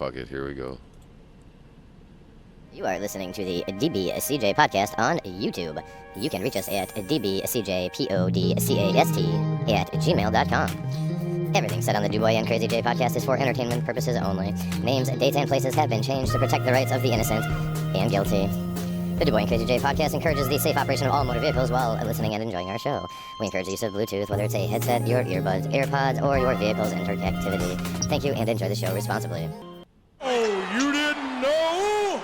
Fuck it, here we go. You are listening to the DBCJ podcast on YouTube. You can reach us at dbcjpodcast at gmail.com. Everything said on the dewboy and Crazy J podcast is for entertainment purposes only. Names, dates, and places have been changed to protect the rights of the innocent and guilty. The dewboy and Crazy J podcast encourages the safe operation of all motor vehicles while listening and enjoying our show. We encourage the use of Bluetooth, whether it's a headset, your earbuds, AirPods, or your vehicle's interactivity. Thank you and enjoy the show responsibly. Oh, you didn't know?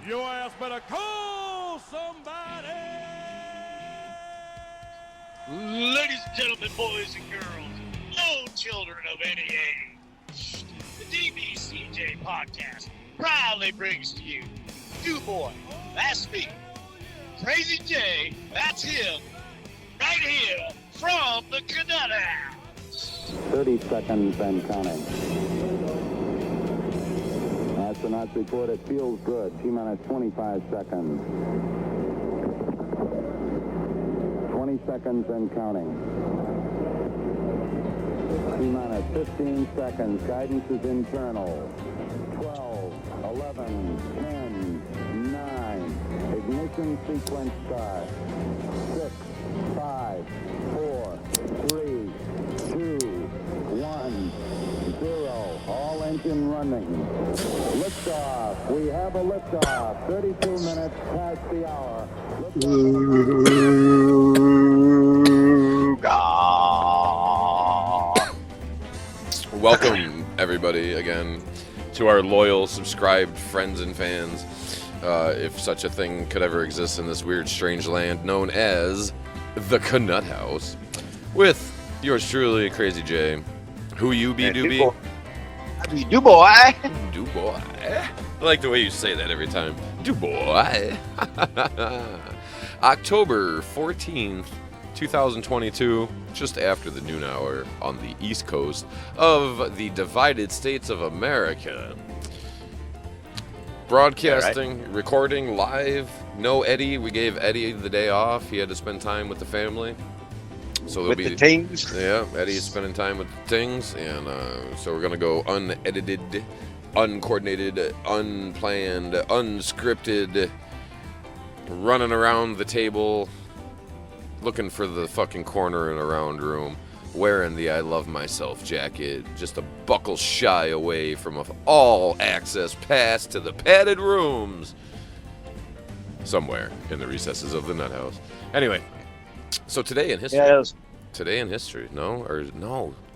Your ass better call somebody. Ladies and gentlemen, boys and girls, no children of any age, the DBCJ podcast proudly brings to you dewboy, that's me, Crazy J, that's him, right here from the Canutt House. 30 seconds and counting. Astronauts report it feels good. T-minus 25 seconds. 20 seconds and counting. T-minus 15 seconds. Guidance is internal. 12, 11, 10, 9. Ignition sequence start. 6, 5, 4, 3, 2, 1, 0. All engine running. Liftoff. We have a liftoff. 32 minutes past the hour. Welcome, everybody, again, to our loyal, subscribed friends and fans, if such a thing could ever exist in this weird, strange land known as the Canutt House, with yours truly, Crazy J. Who you be, doobie? Dewboy. Dewboy. I like the way you say that every time. Dewboy. October 14th, 2022, just after the noon hour on the East Coast of the divided states of America. Broadcasting, yeah, right. Recording live. No Eddie. We gave Eddie the day off. He had to spend time with the family. So with the tings. Yeah, Eddie's spending time with the tings, and so we're gonna go unedited, uncoordinated, unplanned, unscripted, running around the table, looking for the fucking corner in a round room, wearing the I Love Myself jacket, just a buckle shy away from an all-access pass to the padded rooms, somewhere in the recesses of the nut house. Anyway. So today in history. Yes. Today in history. No,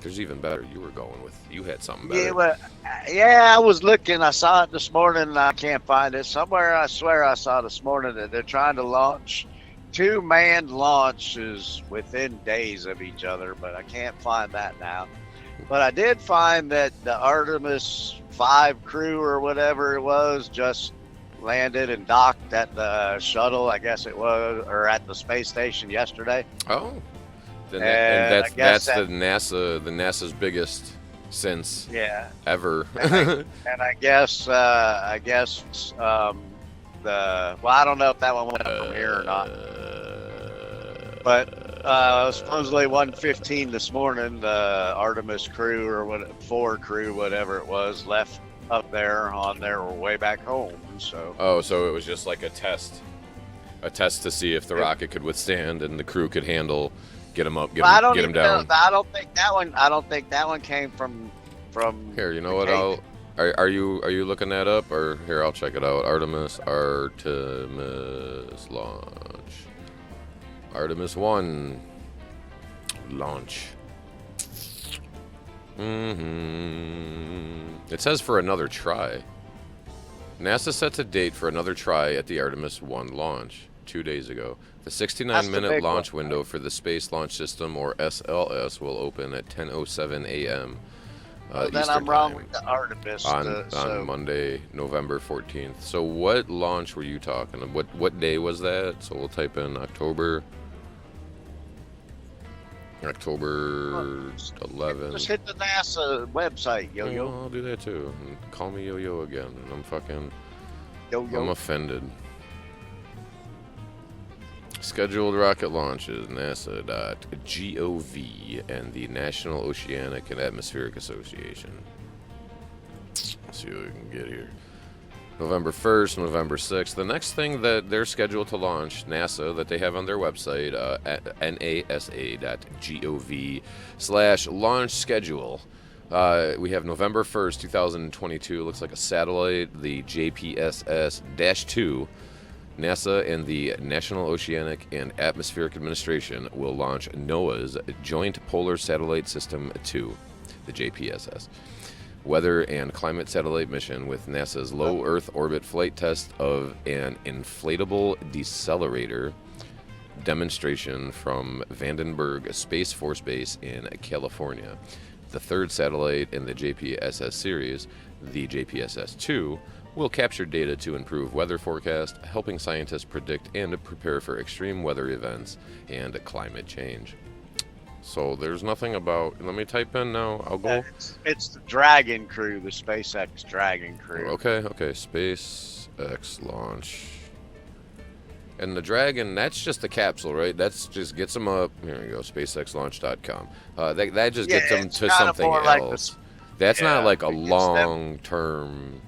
there's even better. You were going with. You had something better. Yeah, well, yeah, I was looking. I saw it this morning. I can't find it somewhere. I swear I saw this morning that they're trying to launch 2 manned launches within days of each other, but I can't find that now. But I did find that the Artemis 5 crew or whatever it was just landed and docked at the shuttle, I guess it was, or at the space station yesterday. Oh, and that's the NASA's biggest since ever. and I guess I don't know if that one went up from here or not. But supposedly 1:15 this morning, the Artemis crew or 4 crew, whatever it was, left up there on their way back home. So so it was just like a test to see if the rocket could withstand and the crew could handle, get them up, get them down. I don't think that one came from here. You know what? Are you looking that up, or here I'll check it out. Artemis launch. Artemis 1 launch. It says for another try. NASA sets a date for another try at the Artemis 1 launch 2 days ago. The 69-minute launch window for the Space Launch System, or SLS, will open at 10:07 a.m. Then Eastern I'm wrong time with the Artemis. on Monday, November 14th. So what launch were you talking about? What day was that? So we'll type in October 11. Just hit the NASA website, Yo-Yo. I'll do that too. And call me Yo-Yo again. I'm fucking... Yo-Yo. I'm offended. Scheduled rocket launches, NASA.gov and the National Oceanic and Atmospheric Association. Let's see what we can get here. November 1st, November 6th. The next thing that they're scheduled to launch, NASA, that they have on their website, at nasa.gov/launch schedule. We have November 1st, 2022. Looks like a satellite, the JPSS-2. NASA and the National Oceanic and Atmospheric Administration will launch NOAA's Joint Polar Satellite System 2, the JPSS, weather and climate satellite mission with NASA's low Earth orbit flight test of an inflatable decelerator demonstration from Vandenberg Space Force Base in California. The third satellite in the JPSS series, the JPSS-2, will capture data to improve weather forecast, helping scientists predict and prepare for extreme weather events and climate change. So there's nothing about. Let me type in now. I'll go. It's the Dragon crew, the SpaceX Dragon crew. Okay. SpaceX launch. And the Dragon, that's just the capsule, right? That's just gets them up. Here we go. SpaceXLaunch.com. That just gets them to something else. That's not like a long-term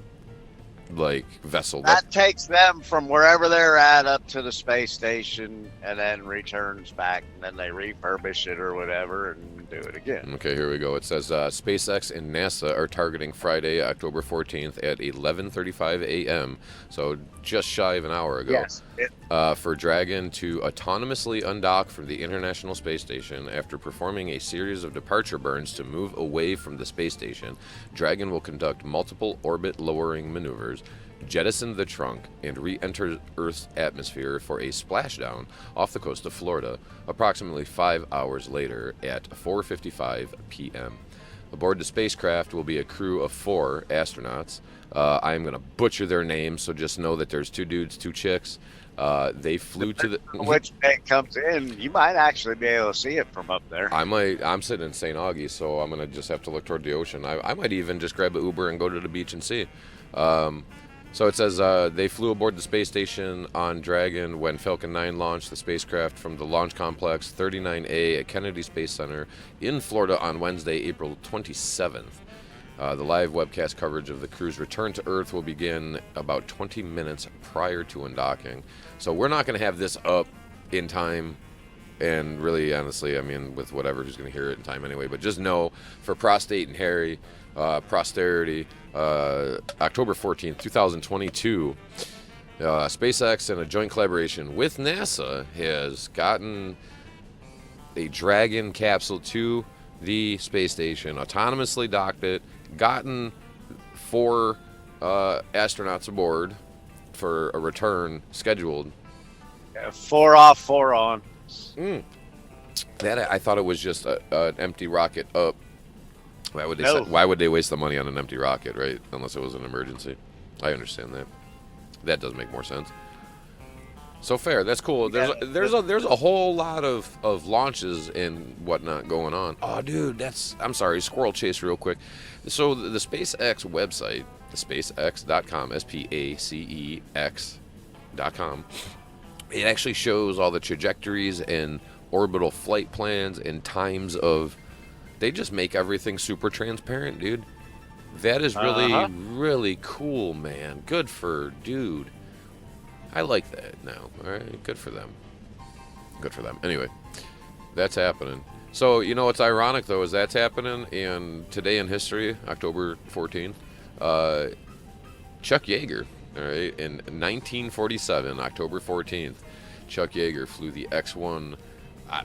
vessel. That takes them from wherever they're at up to the space station and then returns back, and then they refurbish it or whatever and do it again. Okay, here we go. It says SpaceX and NASA are targeting Friday, October 14th at 11:35 a.m., so just shy of an hour ago, yes, for Dragon to autonomously undock from the International Space Station after performing a series of departure burns to move away from the space station. Dragon will conduct multiple orbit-lowering maneuvers, jettison the trunk, and re-enter Earth's atmosphere for a splashdown off the coast of Florida approximately 5 hours later at 4:55 p.m. Aboard the spacecraft will be a crew of 4 astronauts. I am going to butcher their names, so just know that there's 2 dudes, 2 chicks. They flew to the... Which it comes in, you might actually be able to see it from up there. I'm sitting in St. Augie's, so I'm going to just have to look toward the ocean. I might even just grab an Uber and go to the beach and see. So it says they flew aboard the space station on Dragon when Falcon 9 launched the spacecraft from the Launch Complex 39A at Kennedy Space Center in Florida on Wednesday, April 27th. The live webcast coverage of the crew's return to Earth will begin about 20 minutes prior to undocking. So we're not going to have this up in time. And really, honestly, I mean, with whatever, who's going to hear it in time anyway. But just know, for Prostate and Harry, posterity, October 14th, 2022, SpaceX, in a joint collaboration with NASA, has gotten a Dragon capsule to the space station, autonomously docked it, gotten 4 astronauts aboard for a return scheduled. 4 off, 4 on. That I thought it was just an empty rocket up. Why would they? No. Why would they waste the money on an empty rocket, right? Unless it was an emergency. I understand that. That does make more sense. So fair. That's cool. There's a whole lot of launches and whatnot going on. Oh, dude, I'm sorry. Squirrel chase real quick. So the SpaceX website, the SpaceX.com, SPACEX.com. It actually shows all the trajectories and orbital flight plans and times of. They just make everything super transparent, dude. That is really, really cool, man. Good for dude. I like that now. All right, good for them. Good for them. Anyway, that's happening. So, you know what's ironic, though, is that's happening, and today in history, October 14th, Chuck Yeager, all right, in 1947, October 14th, Chuck Yeager flew the X-1,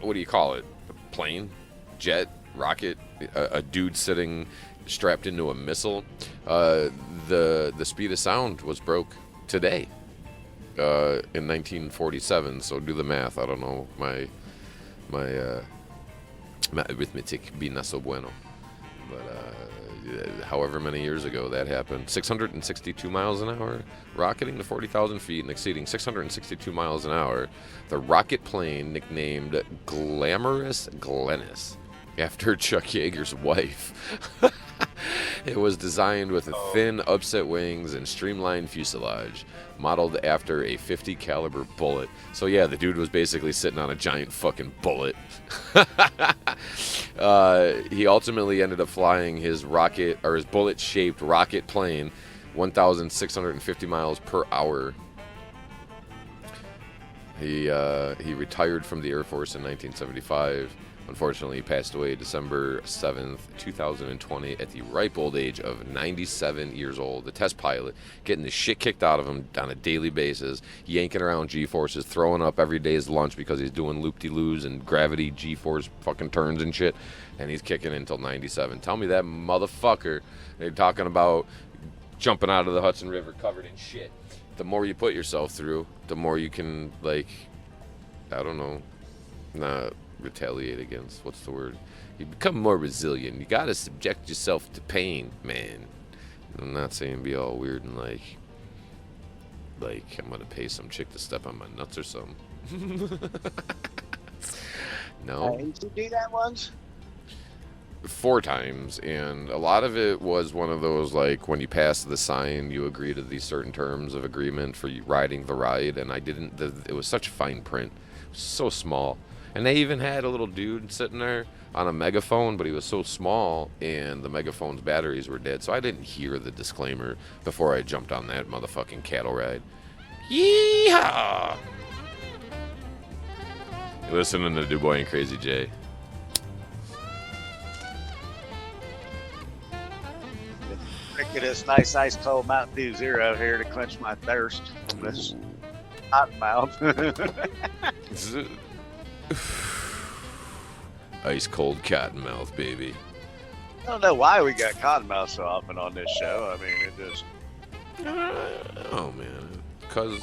what do you call it, plane, jet, rocket, a dude sitting strapped into a missile. The speed of sound was broke today. In 1947, so do the math. I don't know, my arithmetic be not so bueno, but however many years ago that happened. 662 miles an hour, rocketing to 40,000 feet and exceeding 662 miles an hour. The rocket plane, nicknamed Glamorous Glennis, after Chuck Yeager's wife. It was designed with thin upset wings and streamlined fuselage, modeled after a .50 caliber bullet. So yeah, the dude was basically sitting on a giant fucking bullet. He ultimately ended up flying his bullet-shaped rocket plane 1,650 miles per hour. He retired from the Air Force in 1975. Unfortunately, he passed away December 7th, 2020 at the ripe old age of 97 years old. The test pilot getting the shit kicked out of him on a daily basis, yanking around G-forces, throwing up every day's lunch because he's doing loop-de-loos and gravity G-force fucking turns and shit, and he's kicking until 97. Tell me that motherfucker, they're talking about jumping out of the Hudson River covered in shit. The more you put yourself through, the more you can, like, I don't know, not retaliate against. What's the word? You become more resilient. You gotta subject yourself to pain, man. I'm not saying be all weird and like I'm gonna pay some chick to step on my nuts or something. No. Did you do that once? 4 times, and a lot of it was one of those, like, when you pass the sign, you agree to these certain terms of agreement for you riding the ride, and I didn't. It was such fine print, so small. And they even had a little dude sitting there on a megaphone, but he was so small, and the megaphone's batteries were dead, so I didn't hear the disclaimer before I jumped on that motherfucking cattle ride. Yeehaw! You're listening to DuBoy and Crazy J. Drinking this nice ice cold Mountain Dew Zero here to quench my thirst from this hot mouth. Ice cold cottonmouth, baby. I don't know why we got cottonmouth so often on this show. I mean, it just. Oh man, cause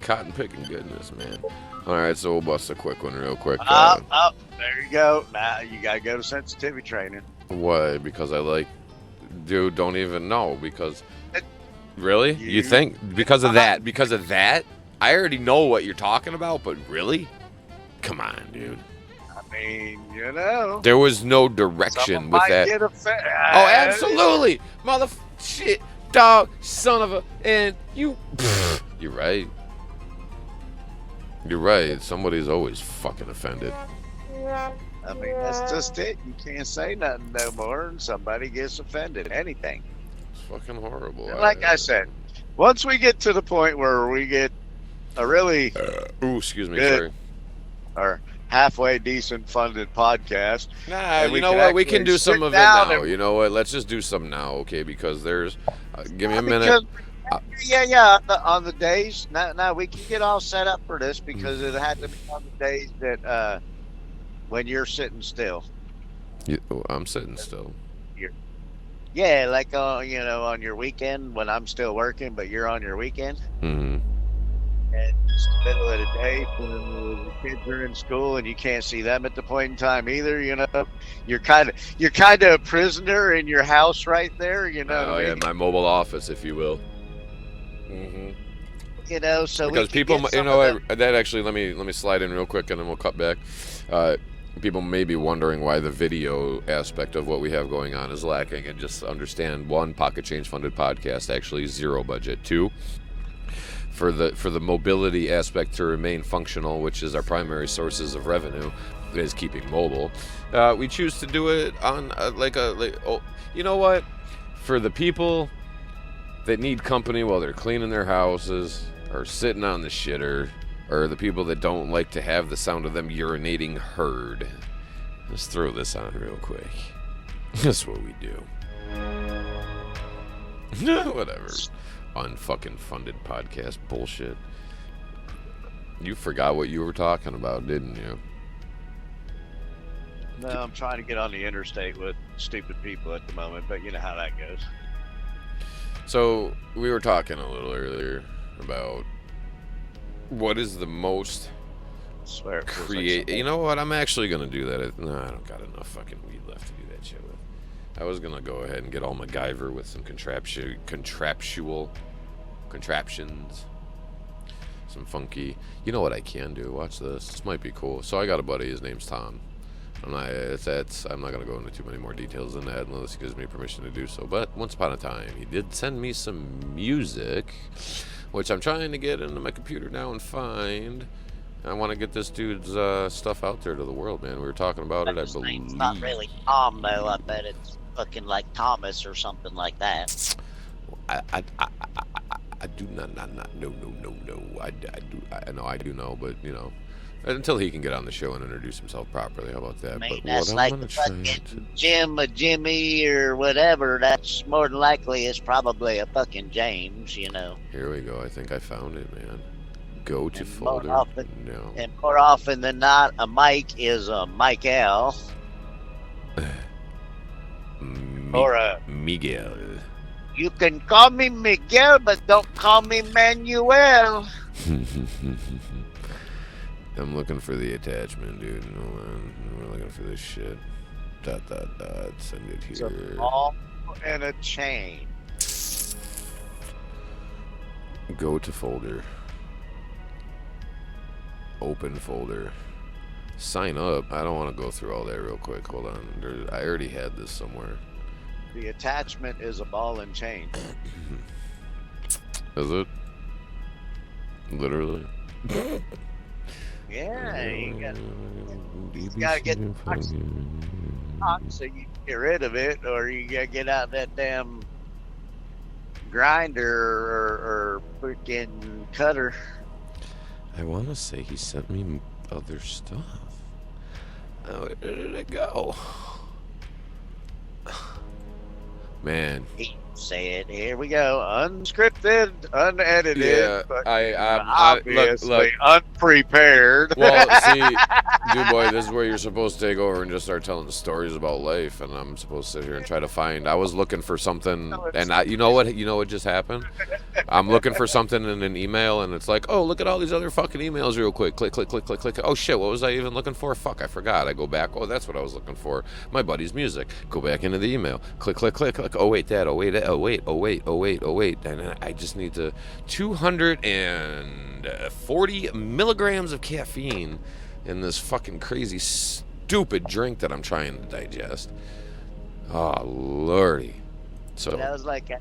cotton picking goodness, man. All right, so we'll bust a quick one real quick. There you go. Now you gotta go to sensitivity training. Why? Because I like, dude. Don't even know. Because really, you think because of that? Because of that? I already know what you're talking about, but really? Come on, dude. I mean, you know. There was no direction with that. Oh, absolutely. Shit, dog, son of a. And you. You're right. You're right. Somebody's always fucking offended. I mean, that's just it. You can't say nothing no more, and somebody gets offended. Anything. It's fucking horrible. Like I said, once we get to the point where we get a really excuse me, good, sorry. or halfway decent funded podcast. Nah, you know what? We can do some of it now. You know what? Let's just do some now, okay? Because there's. Give me a minute. Yeah. On the days, now we can get all set up for this because it had to be on the days that when you're sitting still. I'm sitting still. Yeah, like on your weekend when I'm still working, but you're on your weekend. Mm-hmm. And it's the middle of the day when the kids are in school and you can't see them at the point in time either. You know, you're kind of a prisoner in your house right there. You know. Oh yeah, my mobile office, if you will. Mm-hmm. You know, so because people, you know, that actually let me slide in real quick and then we'll cut back. People may be wondering why the video aspect of what we have going on is lacking, and just understand: 1, pocket change funded podcast, actually 0 budget. 2, for the mobility aspect to remain functional, which is our primary sources of revenue, is keeping mobile. We choose to do it on you know what? For the people that need company while they're cleaning their houses or sitting on the shitter, or the people that don't like to have the sound of them urinating heard. Let's throw this on real quick. That's what we do. Whatever. Unfucking funded podcast bullshit. You forgot what you were talking about, didn't you? No, I'm trying to get on the interstate with stupid people at the moment, but you know how that goes. So, we were talking a little earlier about what is the most you know what? I'm actually going to do that. No, I don't got enough fucking weed left to do that shit with. I was going to go ahead and get all MacGyver with some contraptions. Some funky. You know what I can do? Watch this. This might be cool. So I got a buddy. His name's Tom. I'm not gonna go into too many more details than that unless he gives me permission to do so. But once upon a time, he did send me some music, which I'm trying to get into my computer now and find. I want to get this dude's stuff out there to the world, man. We were talking about it, I His believe. name's not really Tom, though. I bet it's fucking like Thomas or something like that. I do not no. I do know, but you know, until he can get on the show and introduce himself properly. How about that? I mean, But that's what like I'm the gonna try fucking Jim, a Jimmy, or whatever. That's more than likely is probably a fucking James, you know. Here we go. I think I found it, man. Go to And folder. No. And more often than not, a Mike is a Michael. Or a Miguel. You can call me Miguel, but don't call me Manuel. I'm looking for the attachment, dude. Hold on. We're looking for this shit. ... Send it It's here. a ball and a chain. Go to folder. Open folder. Sign up. I don't want to go through all that real quick. Hold on. I already had this somewhere. The attachment is a ball and chain. Is it? Literally? Yeah, you gotta get the box so you can get rid of it, or you gotta get out that damn grinder or freaking cutter. I want to say he sent me other stuff. Oh, where did it go? Man. Say it. Here we go. Unscripted, unedited. Yeah, but look, unprepared. well, see, dewboy, this is where you're supposed to take over and just start telling the stories about life, and I'm supposed to sit here and try to find. I was looking for something, and you know what just happened? I'm looking for something in an email, and it's like, oh, look at all these other fucking emails real quick. Click, click, click, click, click. Oh shit, what was I even looking for? Fuck, I forgot. I go back. Oh, that's what I was looking for. My buddy's music. Go back into the email. Click, click, click, click. Oh wait, that. Oh wait, that. Oh wait. And I just need 240 milligrams of caffeine in this fucking crazy, stupid drink that I'm trying to digest. Oh, lordy. So That was like a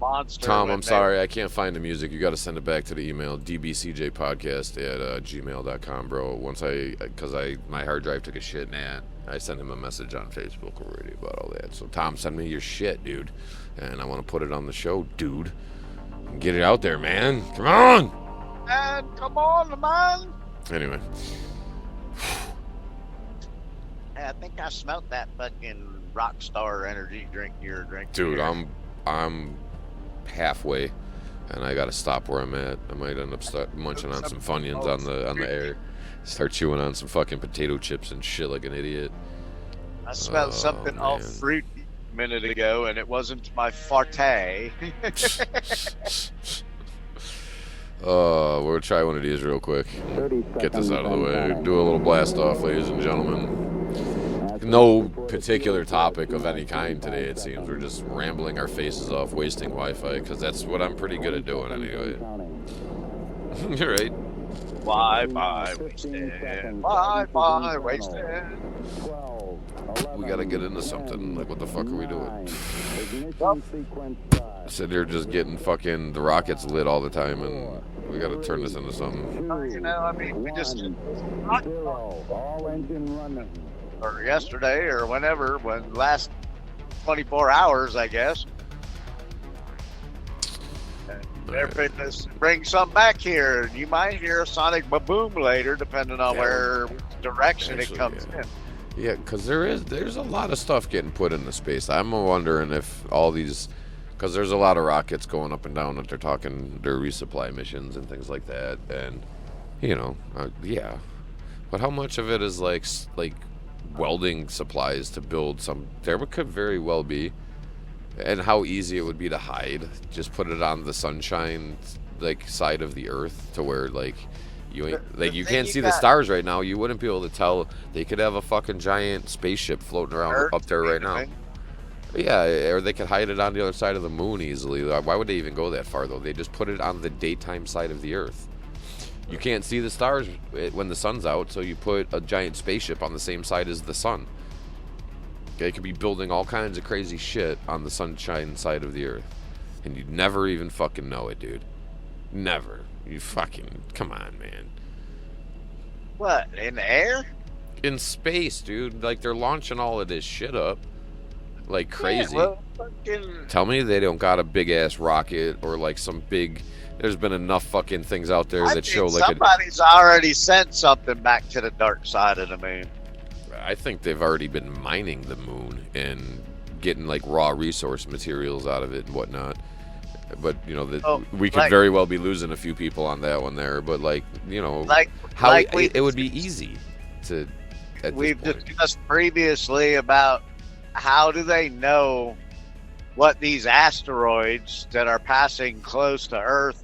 monster. Tom, I'm sorry, I can't find the music. You got to send it back to the email, dbcjpodcasst at gmail.com, bro. Because my hard drive took a shit, and I sent him a message on Facebook already about all that. So, Tom, send me your shit, dude. And I want to put it on the show, dude. Get it out there, man. Come on! Man, come on, man. Anyway. Hey, I think I smelt that fucking Rockstar energy drink you're drinking. Dude, here. I'm halfway, and I gotta stop where I'm at. I might end up munching on some Funyuns on the air. Start chewing on some fucking potato chips and shit like an idiot. I smelled something all man. fruity a minute ago, and it wasn't my forte. We'll try one of these real quick. Get this out of the way. Do a little blast off, ladies and gentlemen. No particular topic of any kind today, it seems. We're just rambling our faces off, wasting Wi-Fi, because that's what I'm pretty good at doing anyway. You're right. Wi-Fi wasted. Wi-Fi wasted. We gotta get into something. Like, what the fuck are we doing? Sitting here just getting fucking the rockets lit all the time, and we gotta turn this into something. You know, I mean, we just All engine running. or yesterday or whenever, when last 24 hours, I guess. They're fitness bring some back here. You might hear a sonic ba-boom later, depending on where direction Actually, it comes yeah. in. Yeah, because there's a lot of stuff getting put into space. I'm wondering if all these, because there's a lot of rockets going up and down that they're talking their resupply missions and things like that, and you know, yeah. But how much of it is like welding supplies to build some? There could very well be, and how easy it would be to hide. Just put it on the sunshine side of the Earth to where you ain't The you thing can't you see the got- stars right now. You wouldn't be able to tell. They could have a fucking giant spaceship floating around Earth, up there right now. anything. Yeah, or they could hide it on the other side of the moon easily. Why would they even go that far though? They just put it on the daytime side of the Earth. You can't see the stars when the sun's out, so you put a giant spaceship on the same side as the sun. They could be building all kinds of crazy shit on the sunshine side of the Earth, and you'd never even fucking know it, dude. Never. You fucking... Come on, man. What, in the air? In space, dude. Like, they're launching all of this shit up like crazy. Yeah, well, fucking... Tell me they don't got a big-ass rocket or, like, some big... There's been enough fucking things out there that show, like... Somebody's already sent something back to the dark side of the moon. I think they've already been mining the moon and getting, like, raw resource materials out of it and whatnot. But, you know, we could very well be losing a few people on that one there. But, like, you know, it would be easy to... We've discussed previously about how do they know what these asteroids that are passing close to Earth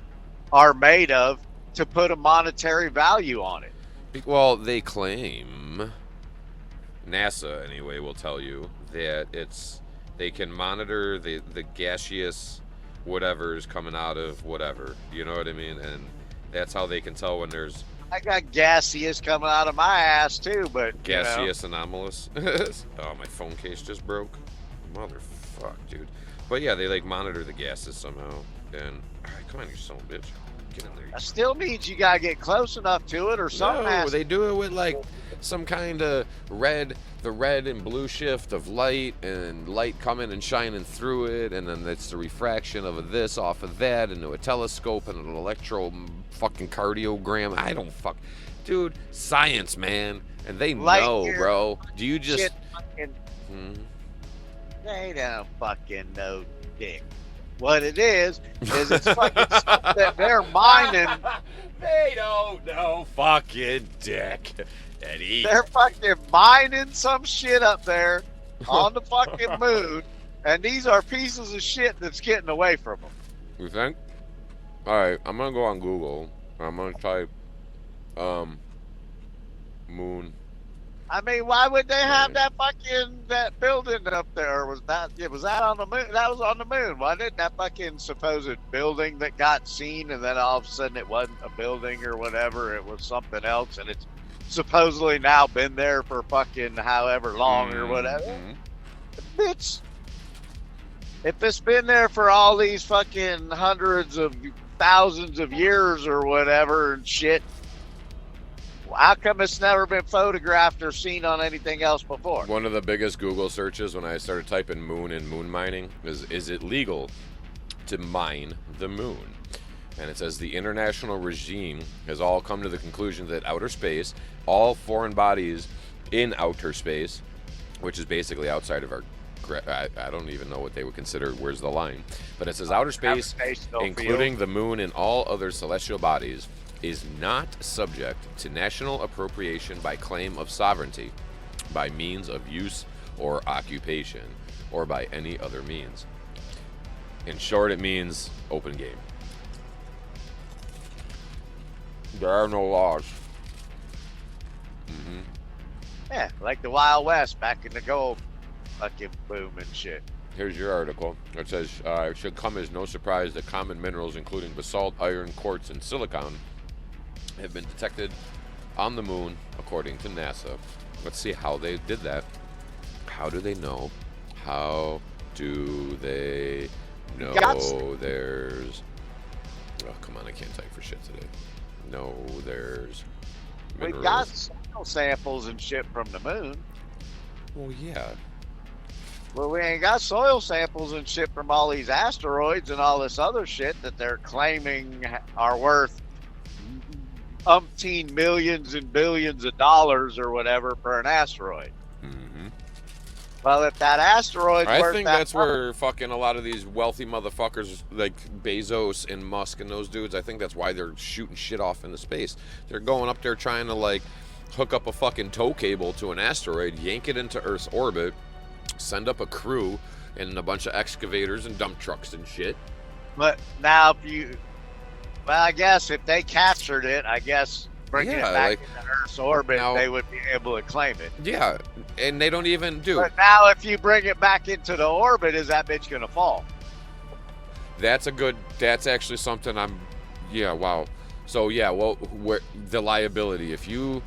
are made of to put a monetary value on it. Well, they claim, NASA anyway will tell you, that they can monitor the gaseous whatever's coming out of whatever. You know what I mean? And that's how they can tell when there's... I got gaseous coming out of my ass too, but gaseous anomalous. Oh, my phone case just broke. Motherfuck, dude. But yeah, they like monitor the gases somehow. And all right, come on, you son of a bitch, get in there. That still means you gotta get close enough to it, or something. No, they do it with like some kind of the red and blue shift of light, and light coming and shining through it, and then it's the refraction of this off of that into a telescope and an electro fucking cardiogram. I don't fuck, dude. Science, man, and they know, bro. Do you just? They don't fucking know dick. What it is it's fucking stuff that they're mining. They don't know fucking dick, Eddie. They're fucking mining some shit up there on the fucking moon, and these are pieces of shit that's getting away from them. You think? All right, I'm gonna go on Google. I'm gonna type moon. I mean, why would they have that building up there? Was that on the moon? That was on the moon, wasn't it? That fucking supposed building that got seen, and then all of a sudden it wasn't a building or whatever. It was something else, and it's supposedly now been there for fucking however long or whatever. Bitch, if it's been there for all these fucking hundreds of thousands of years or whatever and shit, how come it's never been photographed or seen on anything else before? One of the biggest Google searches when I started typing moon and moon mining is it legal to mine the moon? And it says the international regime has all come to the conclusion that outer space, all foreign bodies in outer space, which is basically outside of our... I don't even know what they would consider. Where's the line? But it says outer space including the moon and all other celestial bodies, is not subject to national appropriation by claim of sovereignty, by means of use or occupation, or by any other means. In short, it means open game. There are no laws. Yeah, like the Wild West back in the gold fucking boom and shit. Here's your article. It says, it should come as no surprise that common minerals including basalt, iron, quartz, and silicon have been detected on the moon, according to NASA. Let's see how they did that. How do they know? How do they know there's... Oh, come on, I can't type for shit today. No, there's minerals. We got soil samples and shit from the moon. Well, yeah. Well, we ain't got soil samples and shit from all these asteroids and all this other shit that they're claiming are worth umpteen millions and billions of dollars or whatever for an asteroid. Well, if that asteroid, I think that's where fucking a lot of these wealthy motherfuckers like Bezos and Musk and those dudes, I think that's why they're shooting shit off into space. They're going up there trying to like hook up a fucking tow cable to an asteroid, yank it into Earth's orbit, send up a crew and a bunch of excavators and dump trucks and shit. But now I guess if they captured it, I guess bringing it back into Earth's orbit, they would be able to claim it. Yeah, and they don't even do. But now if you bring it back into the orbit, is that bitch going to fall? That's actually something wow. So yeah, well, the liability. If you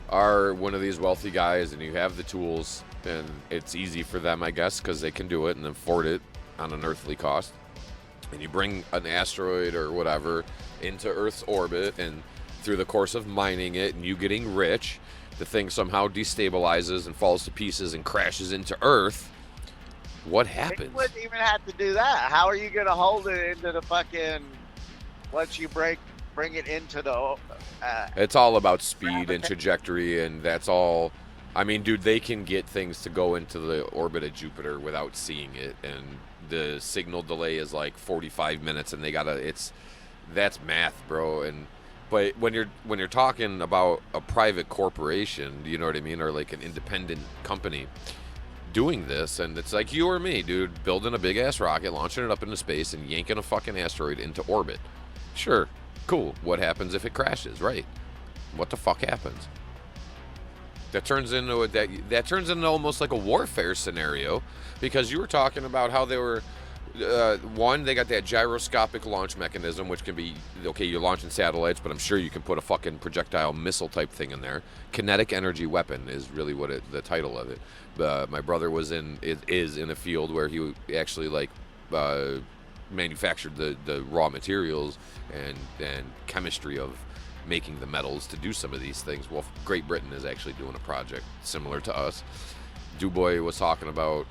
are one of these wealthy guys and you have the tools, then it's easy for them, I guess, because they can do it and afford it on an earthly cost. And you bring an asteroid or whatever into Earth's orbit, and through the course of mining it and you getting rich, the thing somehow destabilizes and falls to pieces and crashes into Earth. What happens? You wouldn't even have to do that. How are you going to hold it into the fucking, once you bring it into the... it's all about speed and trajectory, and that's all. I mean, dude, they can get things to go into the orbit of Jupiter without seeing it, and the signal delay is like 45 minutes, and that's math, bro. But when you're talking about a private corporation, you know what I mean, or like an independent company doing this, and it's like you or me, dude, building a big ass rocket, launching it up into space, and yanking a fucking asteroid into orbit. Sure, cool. What happens if it crashes? Right. What the fuck happens? That turns into almost like a warfare scenario, because you were talking about how they were they got that gyroscopic launch mechanism, which can be okay. You're launching satellites, but I'm sure you can put a fucking projectile missile type thing in there. Kinetic energy weapon is really the title of it. My brother is in a field where he actually manufactured the raw materials and chemistry of making the metals to do some of these things. Well, Great Britain is actually doing a project similar to us. Dewboy was talking about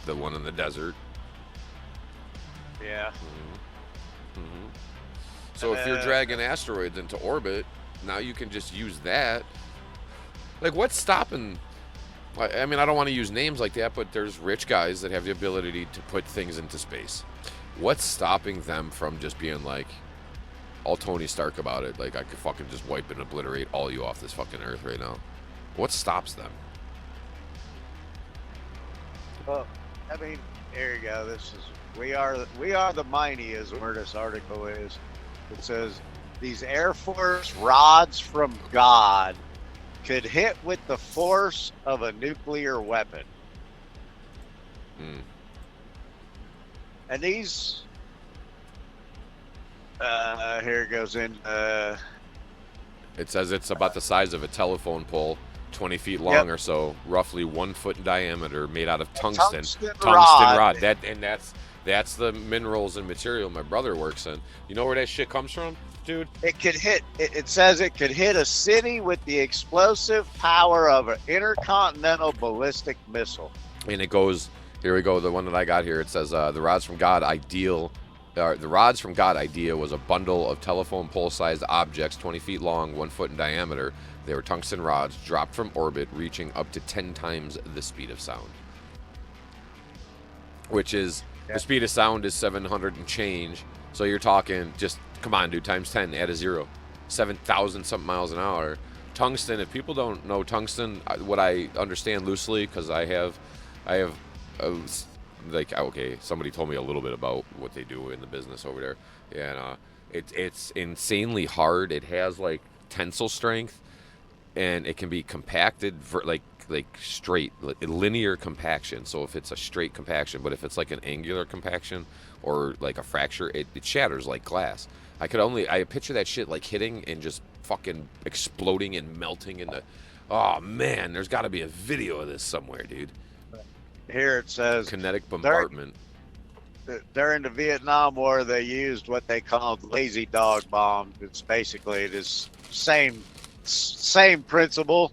the one in the desert. Yeah. So if you're dragging asteroids into orbit, now you can just use that. Like, what's stopping? I mean, I don't want to use names like that, but there's rich guys that have the ability to put things into space. What's stopping them from just being like, all Tony Stark about it? Like, I could fucking just wipe and obliterate all you off this fucking earth right now. What stops them? Well, I mean, here you go. This is we are the mighty is where this article is. It says these Air Force rods from God could hit with the force of a nuclear weapon. And these here it goes in it says it's about the size of a telephone pole, 20 feet long or so, roughly 1 foot in diameter, made out of tungsten rod. That's the minerals and material my brother works in. You know where that shit comes from, dude? It could hit. It says it could hit a city with the explosive power of an intercontinental ballistic missile. And it goes. Here we go. The one that I got here. It says the rods from God ideal. The rods from God idea was a bundle of telephone pole-sized objects, 20 feet long, 1 foot in diameter. They were tungsten rods dropped from orbit, reaching up to 10 times the speed of sound. Which is, the speed of sound is 700 and change. So you're talking, just, come on, dude, times 10, add a zero. 7,000 something miles an hour. Tungsten, if people don't know tungsten, what I understand loosely, because I have okay, somebody told me a little bit about what they do in the business over there. And it's insanely hard. It has like tensile strength, and it can be compacted like straight, linear compaction. So if it's a straight compaction, but if it's like an angular compaction or like a fracture, it shatters like glass. I picture that shit like hitting and just fucking exploding and melting into. Oh man, there's got to be a video of this somewhere, dude. Here it says kinetic bombardment. During the Vietnam War, they used what they called lazy dog bombs. It's basically this same principle.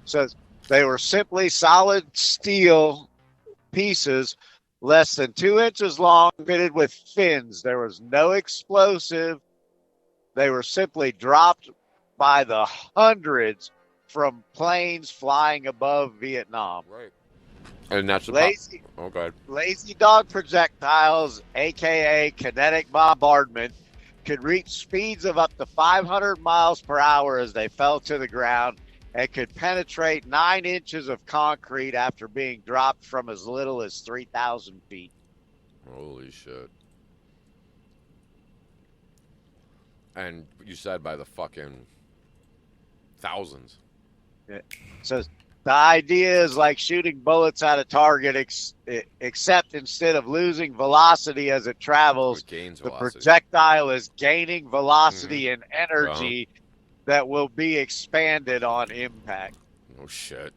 Says they were simply solid steel pieces less than 2 inches long, fitted with fins. There was no explosive. They were simply dropped by the hundreds from planes flying above Vietnam. Right. And that's lazy. Oh, God. Lazy dog projectiles, aka kinetic bombardment, could reach speeds of up to 500 miles per hour as they fell to the ground, and could penetrate 9 inches of concrete after being dropped from as little as 3,000 feet. Holy shit. And you said by the fucking thousands. It says The idea is like shooting bullets at a target, except instead of losing velocity as it travels, It gains the velocity. projectile is gaining velocity and energy that will be expanded on impact. Oh, shit.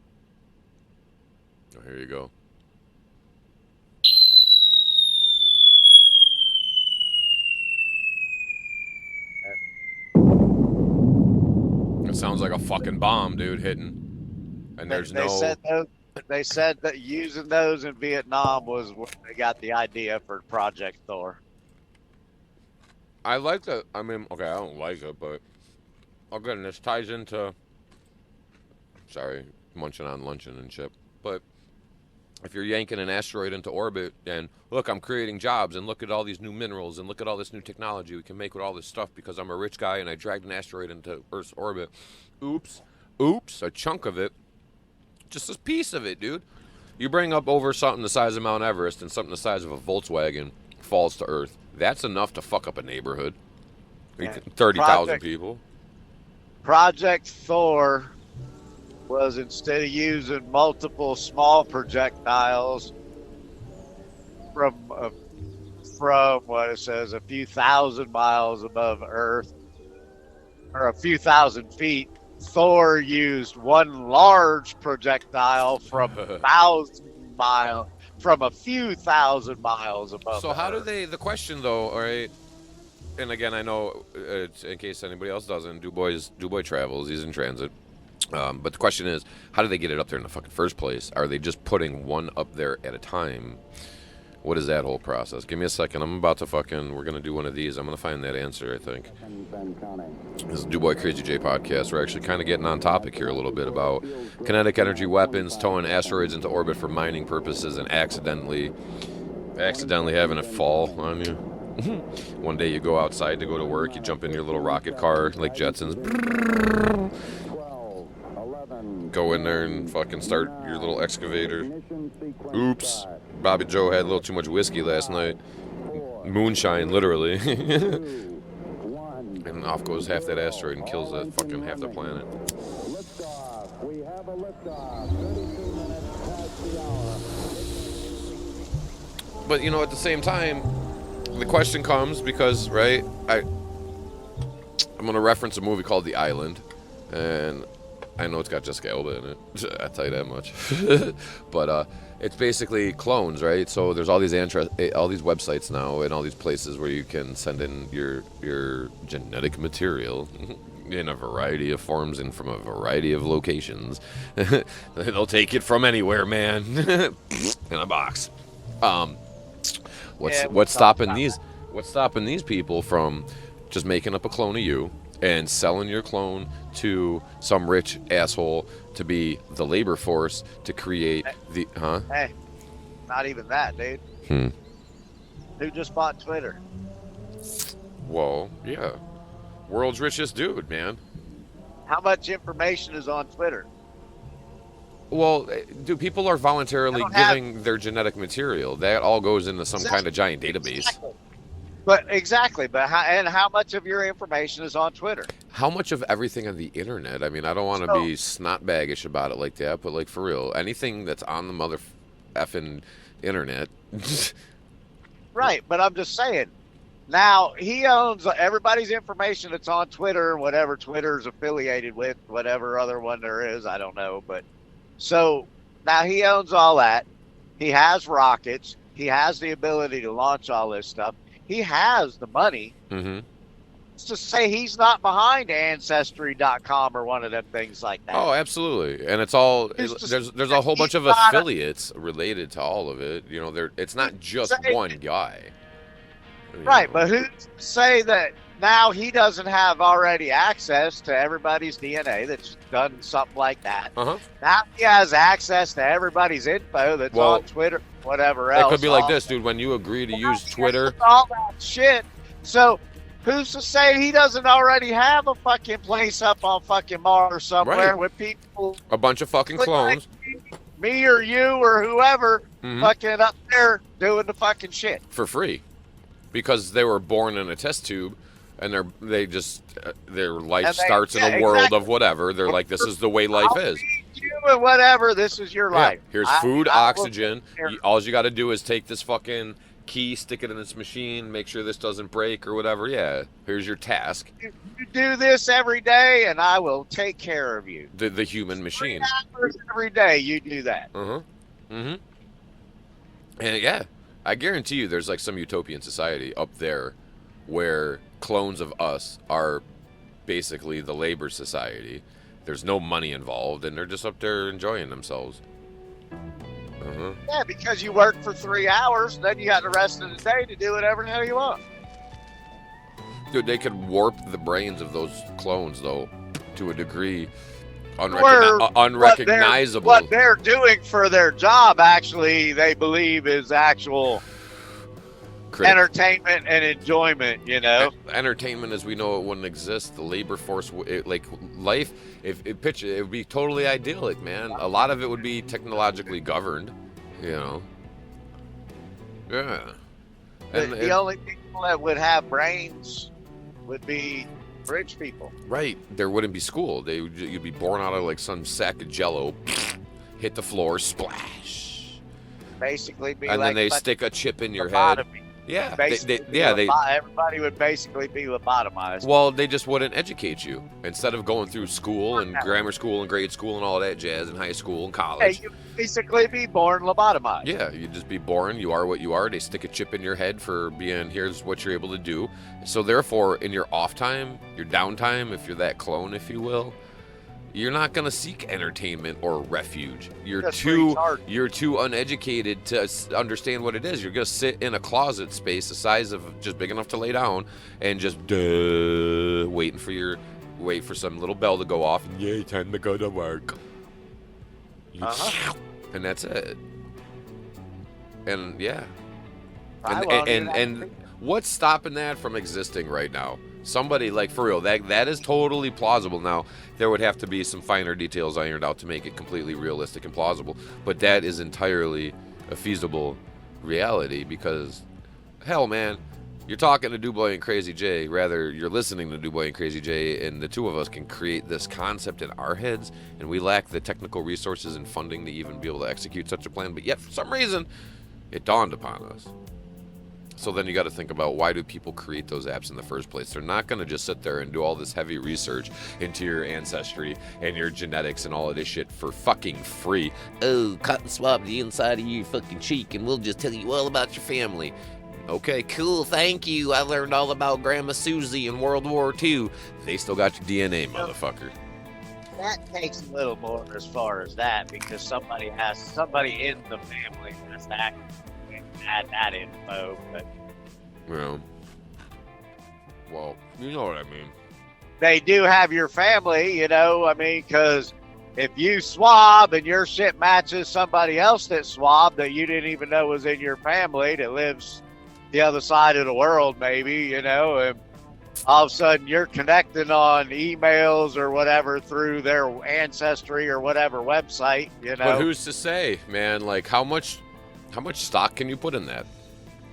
Oh, here you go. It sounds like a fucking bomb, dude, hitting. And there's They said that using those in Vietnam was where they got the idea for Project Thor. I like that. I mean, okay, I don't like it, but again, this ties into. Sorry, munching on luncheon and shit. But if you're yanking an asteroid into orbit, and look, I'm creating jobs, and look at all these new minerals, and look at all this new technology we can make with all this stuff because I'm a rich guy and I dragged an asteroid into Earth's orbit. Oops, a chunk of it, just a piece of it, dude. You bring up over something the size of Mount Everest and something the size of a Volkswagen falls to Earth. That's enough to fuck up a neighborhood. 30,000 people. Project Thor was, instead of using multiple small projectiles from what it says, a few thousand miles above Earth, or a few thousand feet, Thor used one large projectile from a few thousand miles above. So how do Earth. they? The question though, all right. And again, I know in case anybody else doesn't, Dewboy travels. He's in transit. But the question is, how do they get it up there in the fucking first place? Are they just putting one up there at a time? What is that whole process? Give me a second. I'm about to we're going to do one of these. I'm going to find that answer, I think. This is Dewboy Crazy J podcast. We're actually kind of getting on topic here a little bit about kinetic energy weapons, towing asteroids into orbit for mining purposes, and accidentally having it fall on you. One day you go outside to go to work, you jump in your little rocket car like Jetsons. Go in there and fucking start your little excavator. Oops. Bobby Joe had a little too much whiskey last night. Moonshine, literally. And off goes half that asteroid and kills that fucking half the planet. We have a liftoff. 32 minutes past the hour. But, you know, at the same time, the question comes because, right, I'm going to reference a movie called The Island, and I know it's got Jessica Alba in it. I'll tell you that much. But it's basically clones, right? So there's all these websites now and all these places where you can send in your genetic material in a variety of forms and from a variety of locations. They'll take it from anywhere, man. In a box. What's stopping these people from just making up a clone of you and selling your clone to some rich asshole to be the labor force to create Hey, not even that, dude. Who just bought Twitter? Whoa, yeah. World's richest dude, man. How much information is on Twitter? Well, dude, people are voluntarily giving their genetic material. That all goes into some kind of giant database. Exactly. But how much of your information is on Twitter? How much of everything on the internet? I mean, I don't want to be snot-baggish about it like that, but like for real, anything that's on the mother effing internet. Right, but I'm just saying. Now, he owns everybody's information that's on Twitter, whatever Twitter's affiliated with, whatever other one there is, I don't know. But so now he owns all that. He has rockets. He has the ability to launch all this stuff. He has the money. Mm-hmm. Let's just say he's not behind Ancestry.com or one of them things like that. Oh, absolutely. And it's all there's a whole bunch of affiliates related to all of it. You know, it's not just one guy. Right, but who's to say that now he doesn't have already access to everybody's DNA that's done something like that? Uh-huh. Now he has access to everybody's info that's on Twitter, whatever else. It could be like this, dude. When you agree to use Twitter, all that shit. So who's to say he doesn't already have a fucking place up on fucking Mars somewhere with people, a bunch of fucking clones, like me or you or whoever, fucking up there doing the fucking shit for free, because they were born in a test tube. And their life starts in a world of whatever. They're like, this is the way life is. You doing whatever. This is your life. Here's food, oxygen. All you got to do is take this fucking key, stick it in this machine, make sure this doesn't break or whatever. Yeah, here's your task. You do this every day, and I will take care of you. The human machine. 3 hours every day, you do that. And yeah, I guarantee you there's like some utopian society up there where clones of us are basically the labor society. There's no money involved, and they're just up there enjoying themselves. Yeah, because you work for 3 hours, then you got the rest of the day to do whatever the hell you want. Dude, they could warp the brains of those clones, though, to a degree unrecognizable. What they're doing for their job, actually, they believe is actual entertainment and enjoyment, you know? Entertainment as we know it wouldn't exist. The labor force, life, it would be totally idyllic, man. A lot of it would be technologically governed, you know? Yeah. The only people that would have brains would be rich people. Right. There wouldn't be school. You'd be born out of like some sack of Jello, hit the floor, splash. Basically be and like... then they stick a chip in your head. Yeah, everybody would basically be lobotomized. Well, they just wouldn't educate you. Instead of going through school and grammar school and grade school and all that jazz and high school and college. Hey, you basically be born lobotomized. Yeah, you'd just be born. You are what you are. They stick a chip in your head for being, here's what you're able to do. So therefore, in your off time, your downtime, if you're that clone, if you will, you're not going to seek entertainment or refuge. You're too uneducated to understand what it is. You're going to sit in a closet space the size of just big enough to lay down and just wait for some little bell to go off and yay, time to go to work. And that's it. And yeah. And what's stopping that from existing right now? Somebody, like, for real, that is totally plausible. Now, there would have to be some finer details ironed out to make it completely realistic and plausible, but that is entirely a feasible reality because, hell, man, you're talking to Dewboy and Crazy J, rather you're listening to Dewboy and Crazy J, and the two of us can create this concept in our heads, and we lack the technical resources and funding to even be able to execute such a plan, but yet, for some reason, it dawned upon us. So then you got to think about, why do people create those apps in the first place? They're not going to just sit there and do all this heavy research into your ancestry and your genetics and all of this shit for fucking free. Oh, cotton swab the inside of your fucking cheek and we'll just tell you all about your family. Okay, cool, thank you. I learned all about Grandma Susie in World War II. They still got your DNA, motherfucker. That takes a little more as far as that, because somebody in the family has to add that info, but well, you know what I mean. They do have your family, you know, I mean, because if you swab and your shit matches somebody else that swabbed that you didn't even know was in your family that lives the other side of the world, maybe, you know, and all of a sudden you're connecting on emails or whatever through their ancestry or whatever website, you know. But who's to say, man? Like, how much stock can you put in that?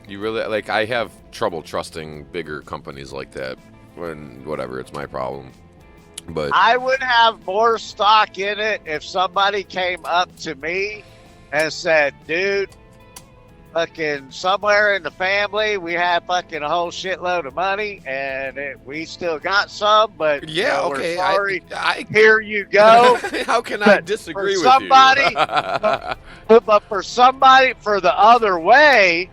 You really, like, I have trouble trusting bigger companies like that. When, whatever, it's my problem. But I would have more stock in it if somebody came up to me and said, dude, fucking somewhere in the family, we have fucking a whole shitload of money and we still got some, but yeah, you know, okay, we're sorry. I Here you go. How can I disagree with somebody, you? but for somebody, for the other way,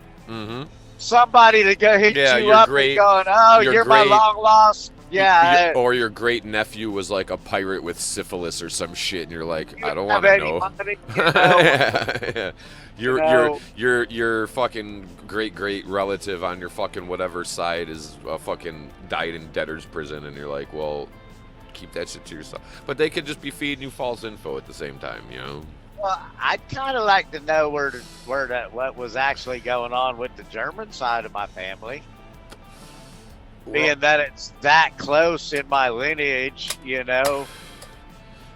somebody to go hit you up and going, oh, you're my long lost. Yeah. Or your great nephew was like a pirate with syphilis or some shit, and you're like, I don't want to know. Money, you know? Your fucking great relative on your fucking whatever side is fucking died in debtor's prison, and you're like, well, keep that shit to yourself. But they could just be feeding you false info at the same time, you know. Well, I'd kind of like to know what was actually going on with the German side of my family. Being that it's that close in my lineage, you know.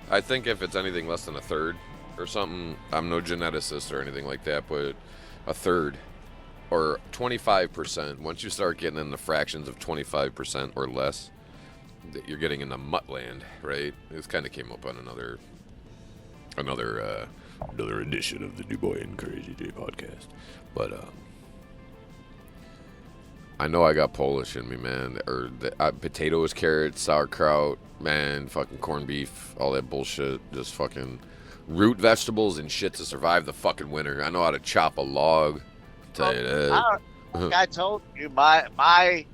I think if it's anything less than a third or something, I'm no geneticist or anything like that, but a third or 25%, once you start getting in the fractions of 25% or less, you're getting into mutt land, right? This kind of came up on another another edition of the dewboy and Crazy J podcast. But I know I got Polish in me, man. Or potatoes, carrots, sauerkraut, man, fucking corned beef, all that bullshit. Just fucking root vegetables and shit to survive the fucking winter. I know how to chop a log. Tell you that. Like I told you, my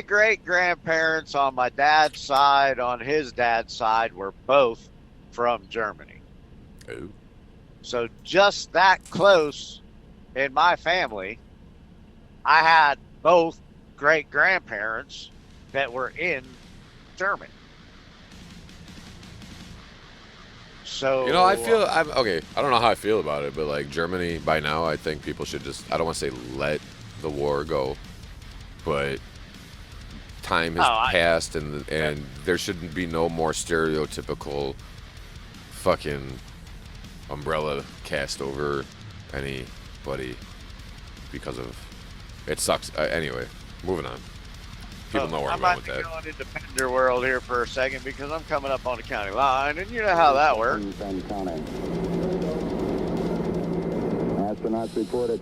great grandparents on my dad's side, on his dad's side, were both from Germany. Oh. So just that close in my family, I had both great grandparents that were in Germany. So I feel okay. I don't know how I feel about it, but like Germany by now, I think people should just, I don't want to say let the war go, but time has passed, and there shouldn't be no more stereotypical fucking umbrella cast over anybody because of it sucks. Anyway, moving on. People know where I'm going with that. I'm about to go into Pender World here for a second because I'm coming up on the county line, and you know how that works.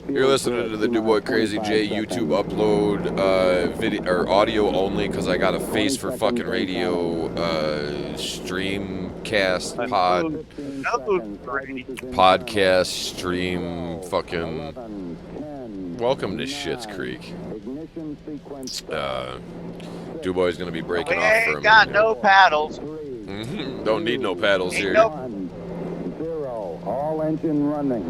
You're listening to the Dewboy Crazy J YouTube upload, video or audio only, because I got a face for fucking radio, streamcast podcast stream fucking. Welcome to Schitt's Creek. Dewboy's gonna be breaking off for a minute. Got no paddles. Mm-hmm. Don't need no paddles here. Zero. All engine running.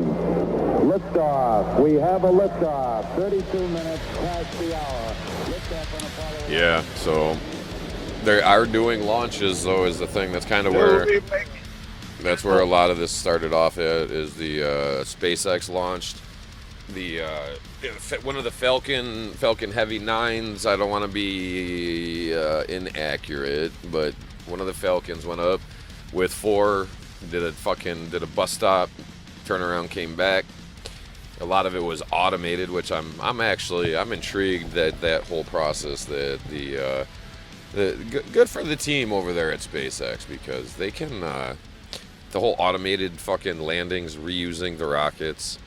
Liftoff. We have a liftoff. 32 minutes past the hour. Liftoff on Apollo. Yeah, so they are doing launches, though, is the thing. That's kind of where a lot of this started off at, is the SpaceX launched the one of the Falcon Heavy 9s. I don't want to be inaccurate, but one of the Falcons went up with 4, did a bus stop, turned around, came back. A lot of it was automated, which I'm intrigued that whole process, that the good for the team over there at SpaceX, because they can the whole automated fucking landings, reusing the rockets,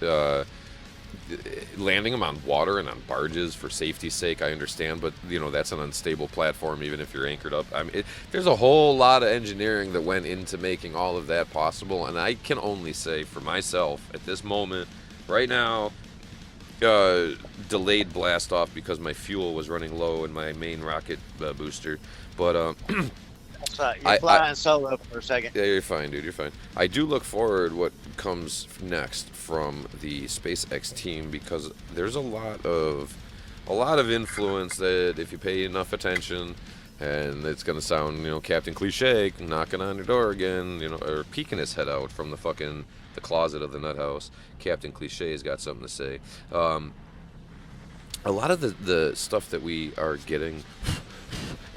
landing them on water and on barges for safety's sake, I understand, but that's an unstable platform even if you're anchored up. I mean, there's a whole lot of engineering that went into making all of that possible, and I can only say for myself at this moment, right now, delayed blast off because my fuel was running low in my main rocket booster, but you're flying solo for a second. Yeah, you're fine, dude. You're fine. I do look forward what comes next from the SpaceX team, because there's a lot of influence that, if you pay enough attention, and it's gonna sound, Captain Cliche knocking on your door again, or peeking his head out from the closet of the nut house. Captain Cliche's got something to say. A lot of the stuff that we are getting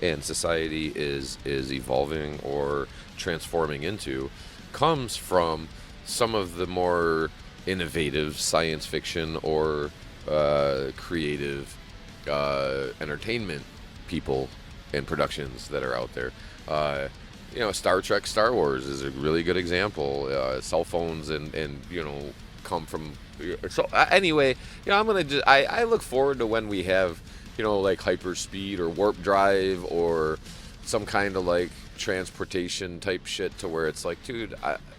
and society is evolving or transforming into comes from some of the more innovative science fiction or creative entertainment people and productions that are out there. Star Trek, Star Wars is a really good example. Cell phones and come from. So anyway, I look forward to when we have like hyperspeed or warp drive or some kind of like transportation type shit, to where it's like, dude,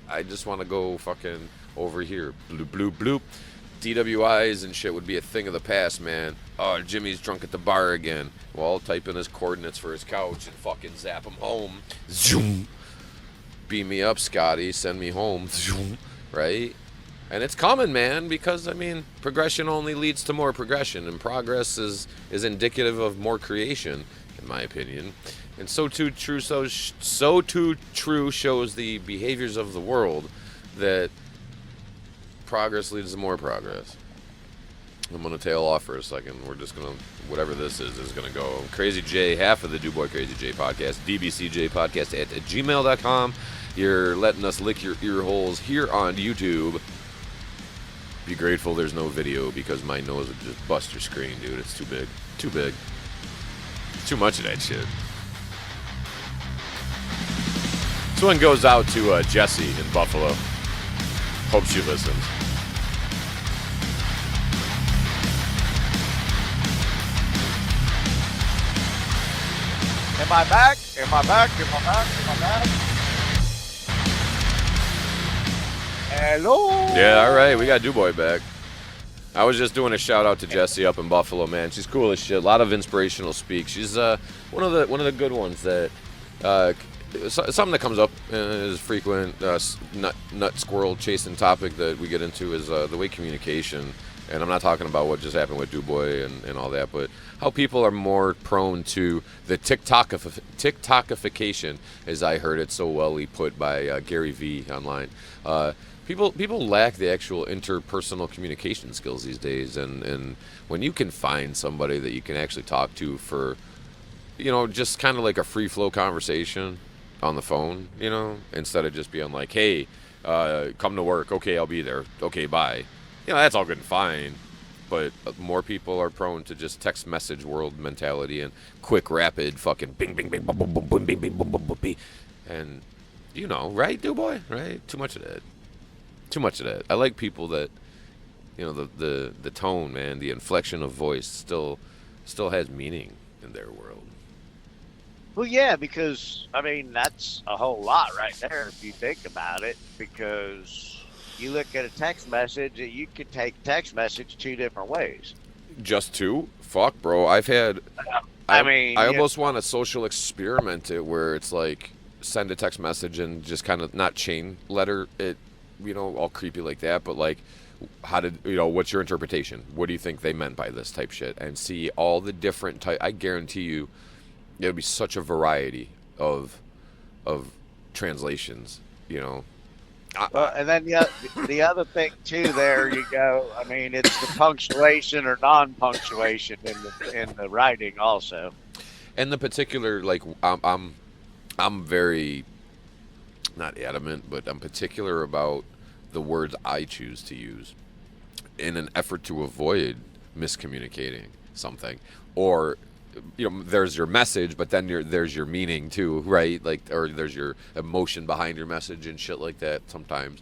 I just want to go fucking over here. Bloop, bloop, bloop. DWIs and shit would be a thing of the past, man. Oh, Jimmy's drunk at the bar again. Well, I'll type in his coordinates for his couch and fucking zap him home. Zoom. Beam me up, Scotty. Send me home. Zoom. Right? And it's coming, man, because, progression only leads to more progression, and progress is indicative of more creation, in my opinion. And so too true shows the behaviors of the world, that progress leads to more progress. I'm going to tail off for a second. We're just going to, whatever this is going to go. Crazy J, half of the Dewboy Crazy J podcast, dbcjpodcasst at gmail.com. You're letting us lick your ear holes here on YouTube. Be grateful there's no video, because my nose would just bust your screen, dude. It's too big. Too big. Too much of that shit. This one goes out to Jessie in Buffalo. Hope she listens. Am I back? Am I back? Am I back? Am I back? Hello? Yeah, all right. We got dewboy back. I was just doing a shout out to Jessie up in Buffalo, man. She's cool as shit. A lot of inspirational speak. She's one of the good ones that something that comes up is frequent nut squirrel chasing topic that we get into is the way communication. And I'm not talking about what just happened with dewboy and all that, but how people are more prone to the TikTokification, as I heard it so well put by Gary V online. People lack the actual interpersonal communication skills these days, and when you can find somebody that you can actually talk to for, just kind of like a free flow conversation on the phone, instead of just being like, hey, come to work, okay, I'll be there, okay, bye. That's all good and fine, but more people are prone to just text message world mentality and quick, rapid, fucking bing, bing, bing, boom, boom, boom, boom, bing, bing, boom, boom, boom, bing. And, right, dewboy, right? Too much of that. Too much of that. I like people that, the tone, man, the inflection of voice still has meaning in their world. Well, yeah, because, that's a whole lot right there if you think about it, because you look at a text message, you can take text message two different ways. Just two? Fuck, bro. I've had... I almost want a social experiment where it's like, send a text message and just kind of not chain letter it, all creepy like that, but like, what's your interpretation? What do you think they meant by this type shit? And see all the different I guarantee you, it'll be such a variety of translations, and then the other thing too, there you go. It's the punctuation or non-punctuation in the writing also. And the particular, like, I'm very not adamant, but I'm particular about the words I choose to use in an effort to avoid miscommunicating something, or there's your message, but then there's your meaning too, right? Like, or there's your emotion behind your message and shit like that. Sometimes,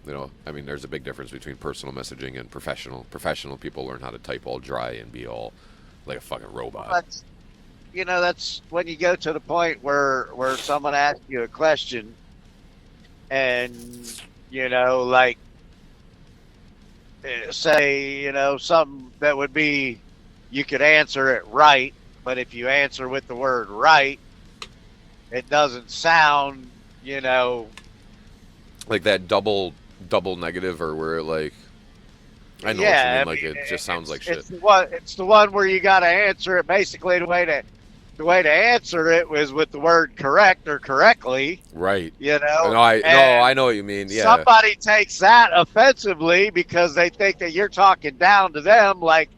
there's a big difference between personal messaging and professional. Professional people learn how to type all dry and be all like a fucking robot. But, that's when you go to the point where someone asks you a question and, like, say, something that would be, you could answer it right, but if you answer with the word right, it doesn't sound, like that double negative, or where like, I know what you mean, like it just sounds like shit. It's the one where you got to answer it. Basically, the way to answer it was with the word correct or correctly. Right. I know what you mean. Yeah. Somebody takes that offensively because they think that you're talking down to them, like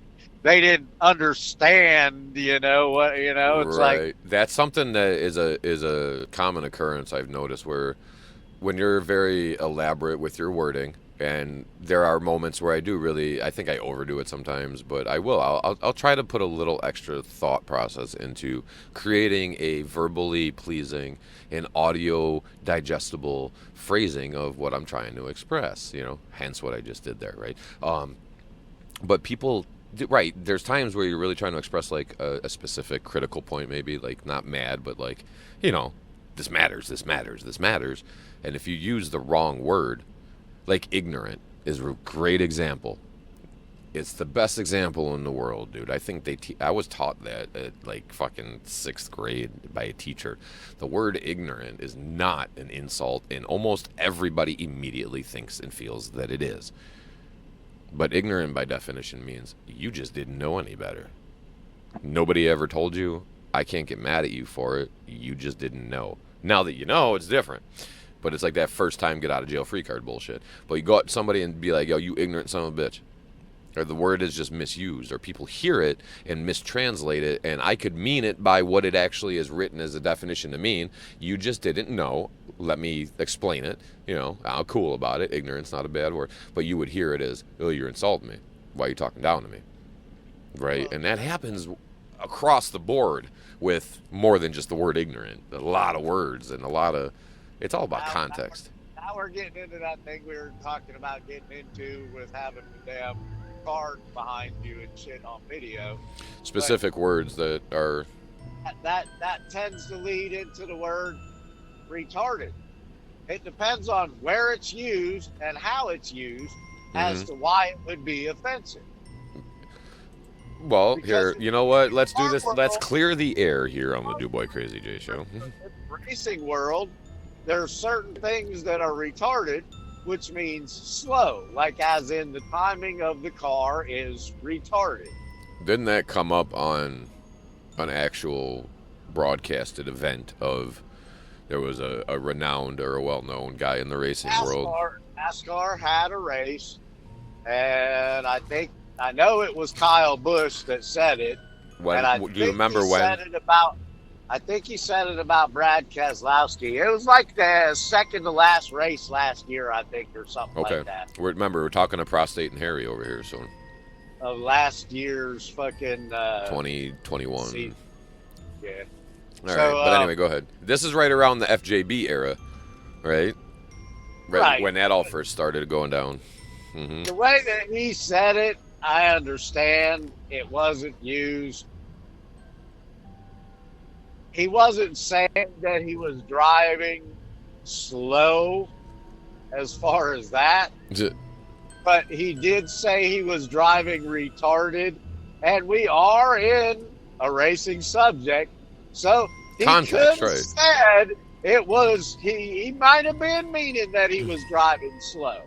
they didn't understand, it's right. like that's something that is a common occurrence I've noticed, where when you're very elaborate with your wording, and there are moments where I think I overdo it sometimes, but I'll try to put a little extra thought process into creating a verbally pleasing and audio digestible phrasing of what I'm trying to express, hence what I just did there, right? But people, right, there's times where you're really trying to express like a specific critical point, maybe like not mad, but like, this matters. And if you use the wrong word, like ignorant is a great example. It's the best example in the world, dude. I think I was taught that at like fucking 6th grade by a teacher. The word ignorant is not an insult, and almost everybody immediately thinks and feels that it is. But ignorant by definition means you just didn't know any better. Nobody ever told you. I can't get mad at you for it. You just didn't know. Now that you know, it's different. But it's like that first time get out of jail free card bullshit. But you go up to somebody and be like, yo, you ignorant son of a bitch. Or the word is just misused, or people hear it and mistranslate it, and I could mean it by what it actually is written as a definition to mean. You just didn't know. Let me explain it. I'm cool about it. Ignorance, not a bad word. But you would hear it as, oh, you're insulting me. Why are you talking down to me? Right? And that happens across the board with more than just the word ignorant. A lot of words and a lot of It's all about Now- context. Now we're getting into that thing we were talking about getting into with having the damn card behind you and shit on video. Specific words that are. That tends to lead into the word retarded. It depends on where it's used and how it's used as to why it would be offensive. Well, Because here, you know what? Let's do our this. Let's world- clear the air here on the DuBois Crazy J show. In the racing world, there are certain things that are retarded, which means slow, like as in the timing of the car is retarded. Didn't that come up on an actual broadcasted event of there was a renowned or a well-known guy in the racing world? NASCAR had a race, and I know it was Kyle Busch that said it. When, and I do you think remember he when? said it about, I think he said it about Brad Keselowski. It was like the second to last race last year, I think, or something Okay. like that. Remember, we're talking to Prostate and Harry over here, so Of last year's fucking 2021. season. Yeah. All right, So, but anyway, go ahead. This is right around the FJB era, right? Right. When that all first started going down. Hmm. The way that he said it, I understand it wasn't used. He wasn't saying that he was driving slow as far as that, but he did say he was driving retarded, and we are in a racing subject, so he Context, could have right. said it was, he might have been meaning that he was driving slow.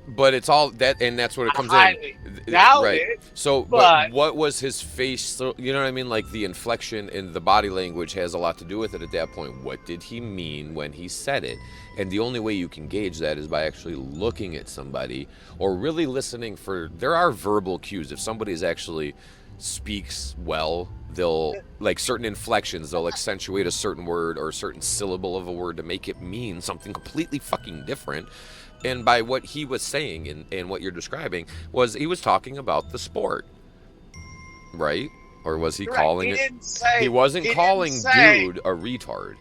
But it's all that, and that's what it comes highly in. doubt Right. it, So, but- what was his face? So, you know what I mean? Like the inflection and the body language has a lot to do with it at that point. What did he mean when he said it? And the only way you can gauge that is by actually looking at somebody or really listening for. There are verbal cues. If somebody's actually speaks well, they'll like certain inflections. They'll accentuate a certain word or a certain syllable of a word to make it mean something completely fucking different. And by what he was saying and what you're describing was he was talking about the sport, right? Or was he Right, calling he it? didn't say, He wasn't didn't calling say- dude a retard.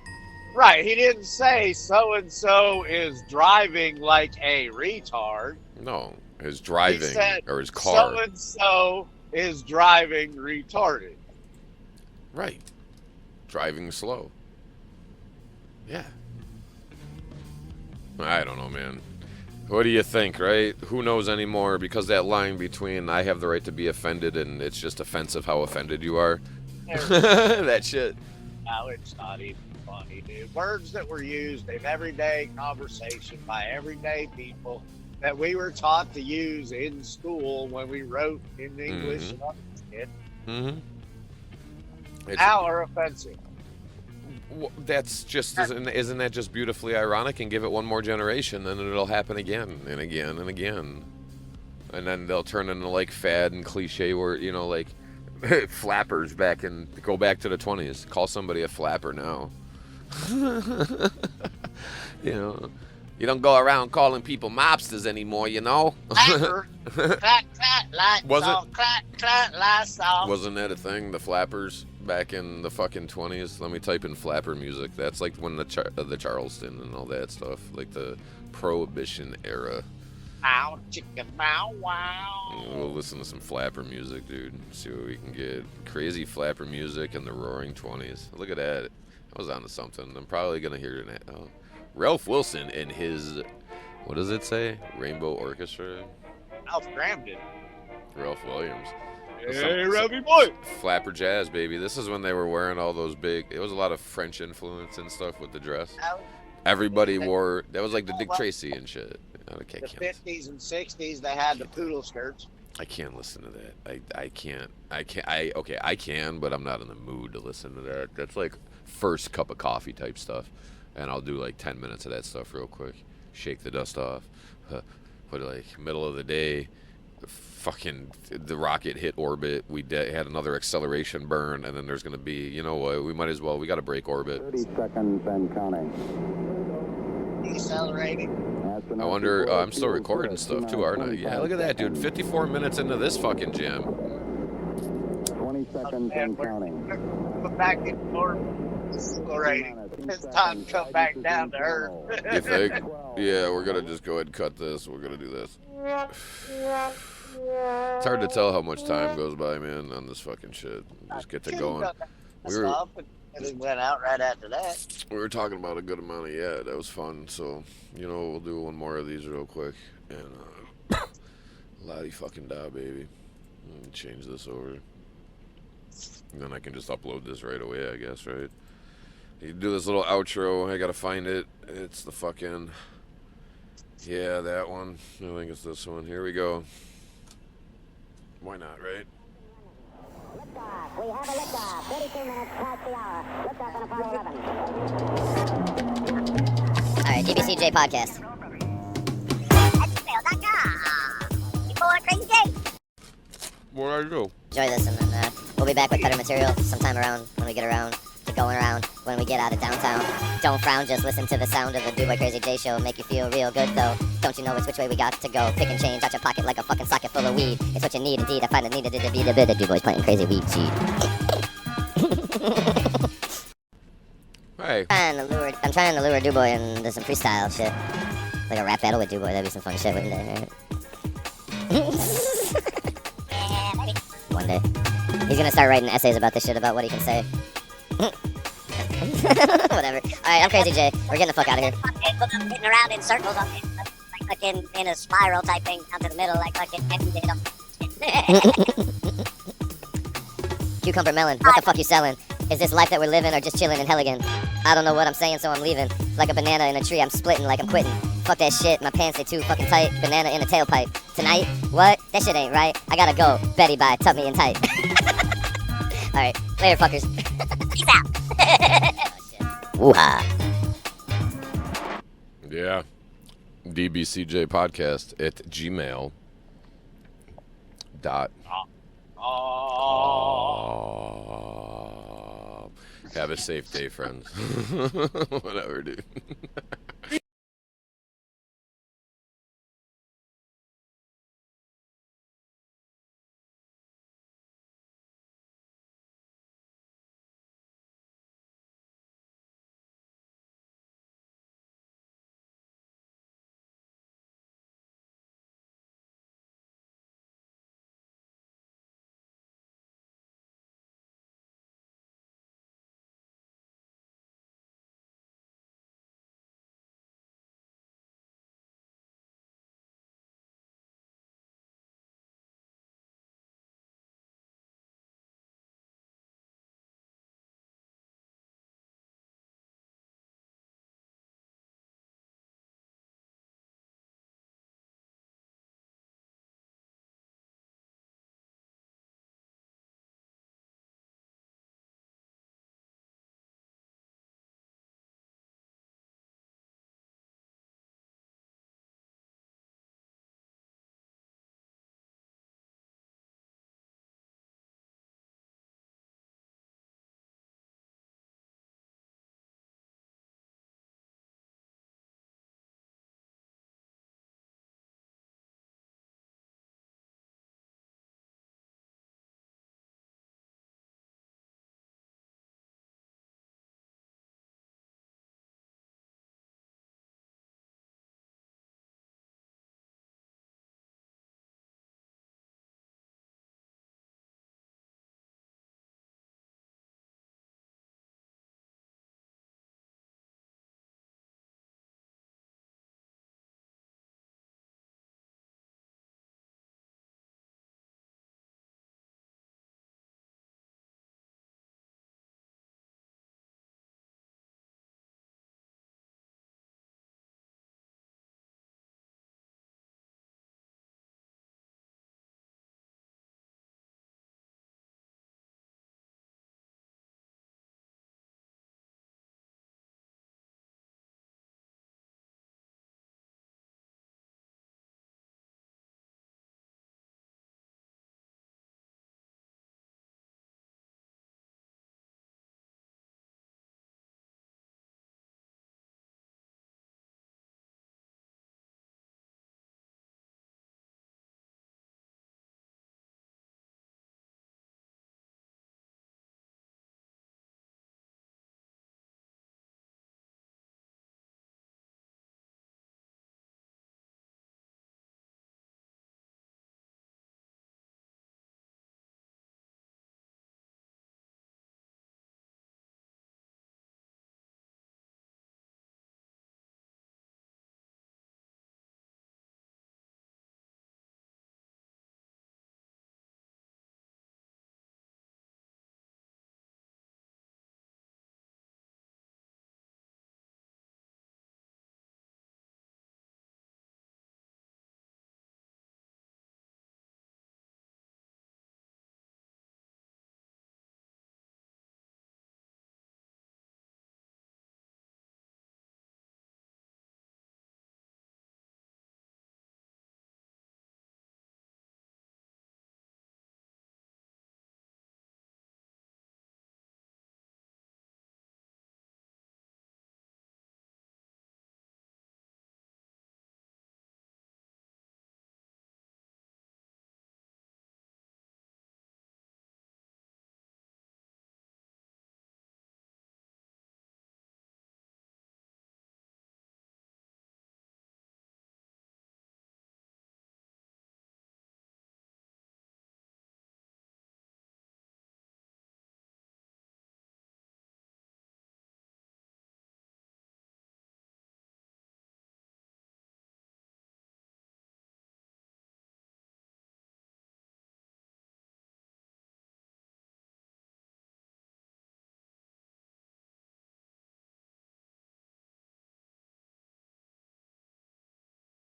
Right, he didn't say so and so is driving like a retard. No, his He driving said or his car. so and so is driving retarded. Right. Driving slow. Yeah. I don't know, man. What do you think, right? Who knows anymore? Because that line between I have the right to be offended and it's just offensive how offended you are. That shit. No, it's not even funny, dude. Words that were used in everyday conversation by everyday people that we were taught to use in school when we wrote in English and other shit Mm-hmm. now are offensive. That's just isn't that just beautifully ironic? And give it one more generation, then it'll happen again and again and again, and then they'll turn into like fad and cliche where like flappers go back to the 20s. Call somebody a flapper now. You don't go around calling people mobsters anymore. Clapper, clack, clack, lights Was it? off, clack, clack, lights off. Wasn't that a thing? The flappers back in the fucking 20s. Let me type in flapper music. That's like when the Charleston and all that stuff, like the Prohibition era. Ow, chicken, bow, wow. We'll listen to some flapper music, dude. See what we can get. Crazy flapper music in the Roaring 20s. Look at that. I was onto something. I'm probably gonna hear it. Ralph Wilson and his, what does it say? Rainbow Orchestra. Ralph Graham did. Ralph Williams. Hey, Ralphie boy. Flapper jazz, baby. This is when they were wearing all those big. It was a lot of French influence and stuff with the dress. Everybody wore. That was like the Dick Tracy and shit. I The can't. 50s and 60s, they had the poodle skirts. I can't listen to that. I can't. Okay, I can, but I'm not in the mood to listen to that. That's like first cup of coffee type stuff, and I'll do like 10 minutes of that stuff real quick. Shake the dust off. But like middle of the day, fucking the rocket hit orbit. We had another acceleration burn, and then there's gonna be, you know what? We might as well. We got to break orbit. 30 seconds and counting. Decelerating. I wonder. I'm still recording stuff too, aren't I? Yeah, look at that, dude. 54 minutes into this fucking jam. 20 seconds and counting. Put back in orbit. All right, it's time to come back down to earth. You think? Yeah, we're gonna just go ahead and cut this. We're gonna do this. It's hard to tell how much time goes by, man, on this fucking shit. Just get to going. We were It went out right after that. we were talking about a good amount of that was fun. So we'll do one more of these real quick and la fucking da, baby. Let me change this over. And then I can just upload this right away, I guess, right? You do this little outro. I gotta find it. It's the fucking... Yeah, that one. I think it's this one. Here we go. Why not, right? Liftoff. We have a liftoff. 32 minutes past the hour. Liftoff on Apollo 11. All right, dbcjpodcast. Podcast. Crazy J. What did I do? Enjoy this, and then we'll be back with better material sometime around when we get around to going around when we get out of downtown. Don't frown, just listen to the sound of the Do Boy Crazy J show. Make you feel real good though. Don't you know it's which way we got to go? Pick and change out your pocket like a fucking socket full of weed. It's what you need indeed. I find it needed to be the bit of Do Boy's planting crazy weed seed. Hey. I'm trying to lure Do Boy into some freestyle shit. Like a rap battle with Do Boy. That'd be some fun shit, wouldn't it? Right? One day. He's gonna start writing essays about this shit, about what he can say. Whatever. Alright, I'm Crazy J. We're getting the fuck out of here. Hitting around in circles, like fucking in a spiral type thing, down to the middle, like fucking Cucumber melon, what the fuck you selling? Is this life that we're living or just chilling in hell again? I don't know what I'm saying, so I'm leaving. Like a banana in a tree, I'm splitting like I'm quitting. Fuck that shit, my pants they too fucking tight. Banana in a tailpipe. Tonight? What? That shit ain't right. I gotta go. Betty bye, tuck me in tight. Alright, later fuckers. Peace out. Woo-ha. Yeah. dbcjpodcast at gmail. Dot. Have a safe day, friends. Whatever, dude.